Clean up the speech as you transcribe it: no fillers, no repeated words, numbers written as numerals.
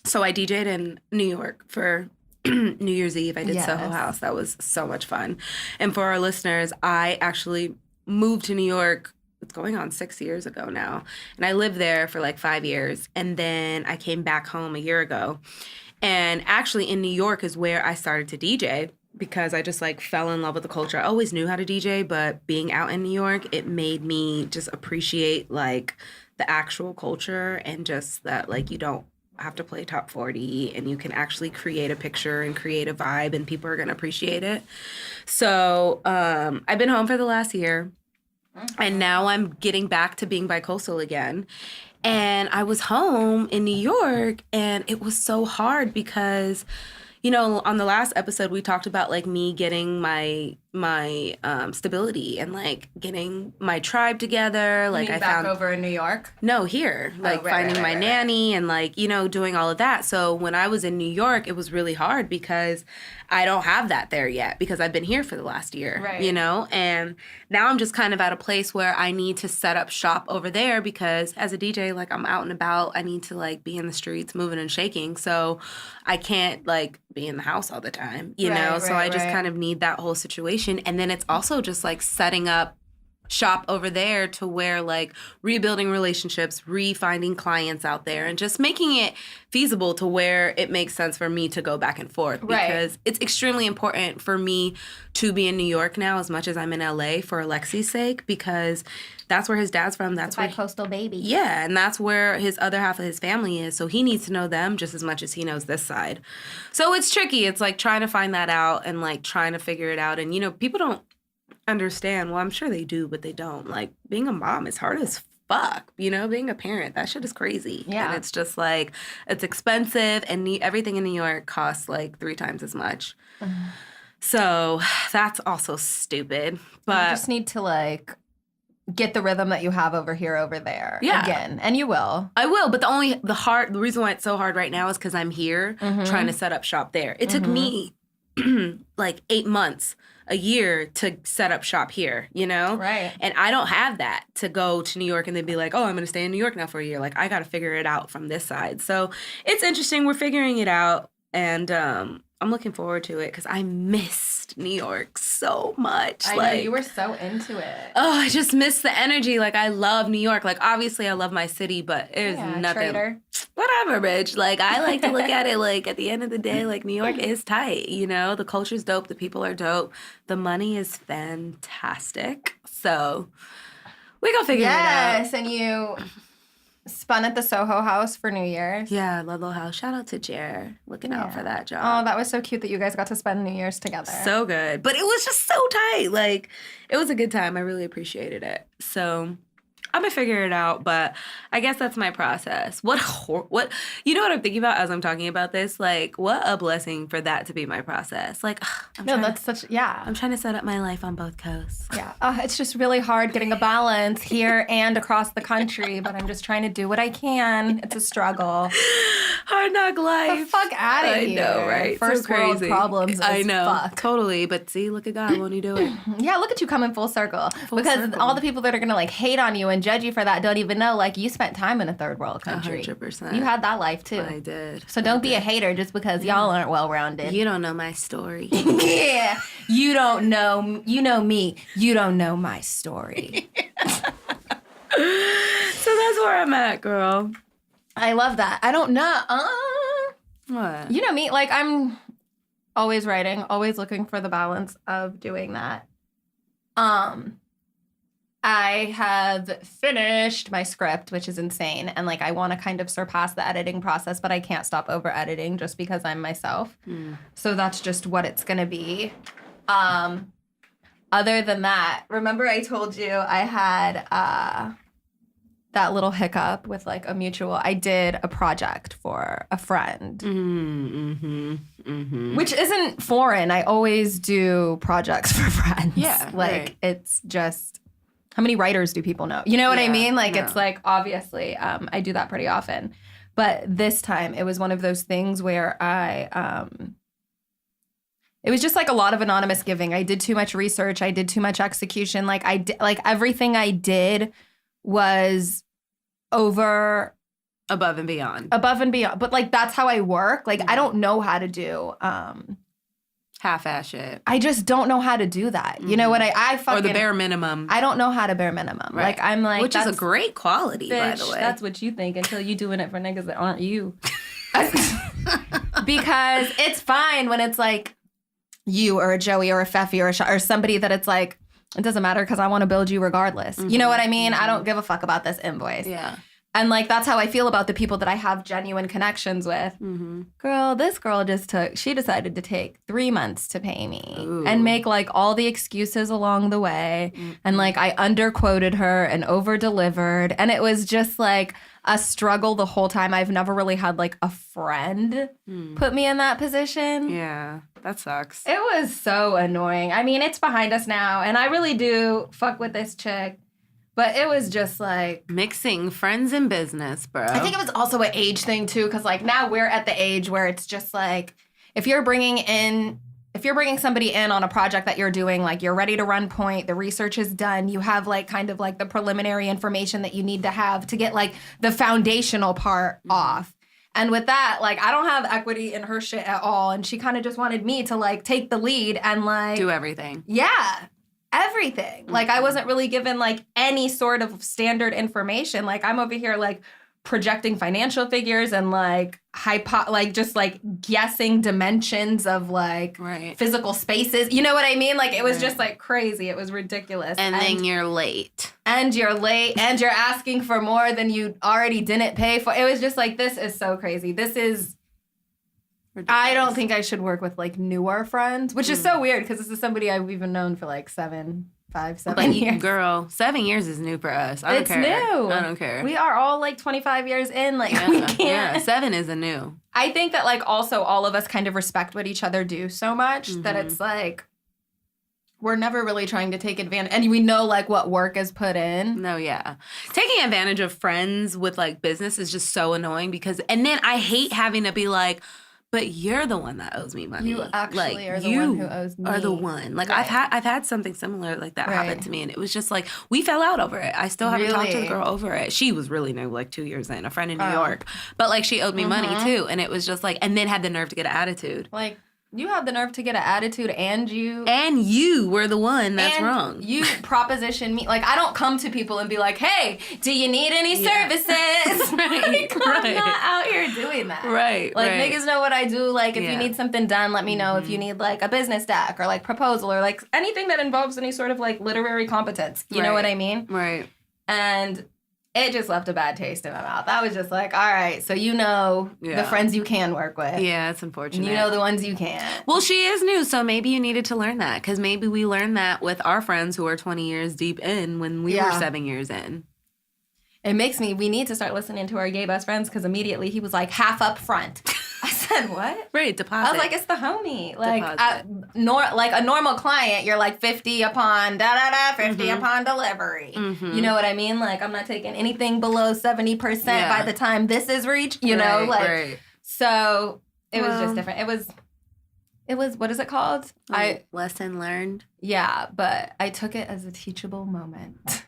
So I DJ'd in New York for New Year's Eve. I did Yes. Soho House. That was so much fun. And for our listeners, I actually moved to New York. It's going on 6 years ago now. And I lived there for like 5 years. And then I came back home a year ago. And actually in New York is where I started to DJ because I just like fell in love with the culture. I always knew how to DJ, but being out in New York, it made me just appreciate like the actual culture and just that like you don't have to play top 40 and you can actually create a picture and create a vibe and people are going to appreciate it. So I've been home for the last year and now I'm getting back to being bicoastal again. And I was home in New York and it was so hard because, you know, on the last episode we talked about like me getting my stability and like getting my tribe together. Like I back found over in New York. no, here. Like finding my nanny and like, you know, doing all of that. So when I was in New York, it was really hard because I don't have that there yet because I've been here for the last year, Right. you know? And now I'm just kind of at a place where I need to set up shop over there because as a DJ, like I'm out and about. I need to like be in the streets moving and shaking. So I can't like be in the house all the time, you know? So I just kind of need that whole situation. And then it's also just like setting up shop over there to where like rebuilding relationships, re-finding clients out there and just making it feasible to where it makes sense for me to go back and forth because it's extremely important for me to be in New York now as much as I'm in LA for Alexi's sake because that's where his dad's from. That's where Coastal baby. Yeah, and that's where his other half of his family is. So he needs to know them just as much as he knows this side. So it's tricky. It's like trying to find that out and like trying to figure it out. And you know, people don't understand. Well, I'm sure they do, but they don't. Like being a mom is hard as fuck. You know, being a parent, that shit is crazy. Yeah. And it's just like it's expensive, and everything in New York costs like 3 times as much. So that's also stupid. But You just need to like get the rhythm that you have over here, over there. Yeah. Again, and you will. I will, but the reason why it's so hard right now is because I'm here trying to set up shop there. It took me like 8 months, a year to set up shop here, you know? Right. And I don't have that to go to New York and then be like, oh, I'm going to stay in New York now for a year. Like, I got to figure it out from this side. So it's interesting. We're figuring it out. And I'm looking forward to it because I missed New York so much. I know, you were so into it. Oh, I just miss the energy. Like, I love New York. Like, obviously, I love my city, but there's nothing. Traitor. Whatever, bitch. Like, I like to look at it, like, at the end of the day, like, New York is tight, you know? The culture's dope. The people are dope. The money is fantastic. So, we gonna figure it out. Yes, and you spun at the Soho House for New Year's. Yeah, Ludlow House. Shout out to Jer. Looking out for that job. Oh, that was so cute that you guys got to spend New Year's together. So good. But it was just so tight. Like, it was a good time. I really appreciated it. So, I'm gonna figure it out, but I guess that's my process. What you know what I'm thinking about as I'm talking about this? Like, what a blessing for that to be my process. Like, I'm trying to set up my life on both coasts. Yeah. It's just really hard getting a balance here and across the country, but I'm just trying to do what I can. It's a struggle. Hard knock life. The fuck out of here. I know, right? First so world crazy. problems. I know. Fuck. Totally. But see, look at God. Won't he do it? Yeah, look at you coming full circle. All the people that are going to like hate on you and judge you for that don't even know, like, you spent time in a third world country. 100%. You had that life too. I did. So don't be a hater just because y'all aren't well-rounded. You don't know my story. Yeah. You don't know. You know me. You don't know my story. So that's where I'm at, girl. I love that. I don't know. What? You know me. Like, I'm always writing, always looking for the balance of doing that. I have finished my script, which is insane. And like, I want to kind of surpass the editing process, but I can't stop over editing just because I'm myself. So that's just what it's going to be. Other than that, remember I told you I had that little hiccup with like a mutual. I did a project for a friend, which isn't foreign. I always do projects for friends. Yeah, like right. It's just, how many writers do people know? You know what I mean? Like, it's like, obviously, I do that pretty often. But this time, it was one of those things where it was just like a lot of anonymous giving. I did too much research. I did too much execution. Like, everything I did was over above and beyond. above and beyond. But like that's how I work. Like I don't know how to do Half-ass shit. I just don't know how to do that. You know what I fucking Or the bare minimum. I don't know how to bare minimum. Right. Like I'm like Which is a that's- great quality, by the bitch, way. that's what you think until you doing it for niggas that aren't you. Because it's fine when it's like you or a Joey or a Feffy or somebody that it's like, it doesn't matter because I want to build you regardless. You know what I mean? I don't give a fuck about this invoice. Yeah. And like that's how I feel about the people that I have genuine connections with. Girl, this girl she decided to take 3 months to pay me and make like all the excuses along the way. And like I underquoted her and over delivered. And it was just like a struggle the whole time. I've never really had like a friend put me in that position. Yeah, that sucks. It was so annoying. I mean, it's behind us now. And I really do fuck with this chick. But it was just like Mixing friends and business, bro. I think it was also an age thing too, because like now we're at the age where it's just like if you're bringing somebody in on a project that you're doing, like you're ready to run point, the research is done, you have like kind of like the preliminary information that you need to have to get like the foundational part off. And with that, like I don't have equity in her shit at all, and she kind of just wanted me to like take the lead and like do everything. Yeah. Everything. Like I wasn't really given like any sort of standard information. Like I'm over here like projecting financial figures and like just like guessing dimensions of like physical spaces. You know what I mean? Like it was just like crazy. It was ridiculous. And then you're late. And you're late and you're asking for more than you already didn't pay for. It was just like, this is so crazy. This is ridiculous. I don't think I should work with like newer friends, which is so weird because this is somebody I've even known for like 7 years. Girl, 7 years is new for us. I don't It's care. new. I don't care. We are all like 25 years in. Like we can't. Yeah, 7 is a new. I think that like also all of us kind of respect what each other do so much that it's like we're never really trying to take advantage. And we know like what work is put in. No, yeah. Taking advantage of friends with like business is just so annoying because, and then I hate having to be like, but you're the one that owes me money. You actually like, are the one who owes me. Are the one. Like Right. I've had something similar like that happen to me, and it was just like we fell out over it. I still haven't talked to the Really? girl over it. She was really new, like 2 years in, a friend in New York, but like she owed me money too, and it was just like, and then had the nerve to get an attitude. Like you have the nerve to get an attitude and you were the one that's and wrong. You proposition me. Like, I don't come to people and be like, hey, do you need any services? Like, I'm not out here doing that. Right. Like, niggas know what I do. Like, if you need something done, let me know. If you need, like, a business deck or, like, proposal or, like, anything that involves any sort of, like, literary competence. You know what I mean? Right. And it just left a bad taste in my mouth. I was just like, all right, so you know the friends you can work with. Yeah, it's unfortunate. And you know the ones you can't. Well, she is new, so maybe you needed to learn that. Because maybe we learned that with our friends who are 20 years deep in when we were 7 years in. It makes me, we need to start listening to our gay best friends because immediately he was like, half up front. I said, what? Right, deposit. I was like, it's the homie. Like, Deposit. like a normal client, you're like 50 upon 50 upon delivery. You know what I mean? Like, I'm not taking anything below 70% by the time this is reached, you know? Like, so it was just different. It was, what is it called? Lesson learned. Yeah, but I took it as a teachable moment.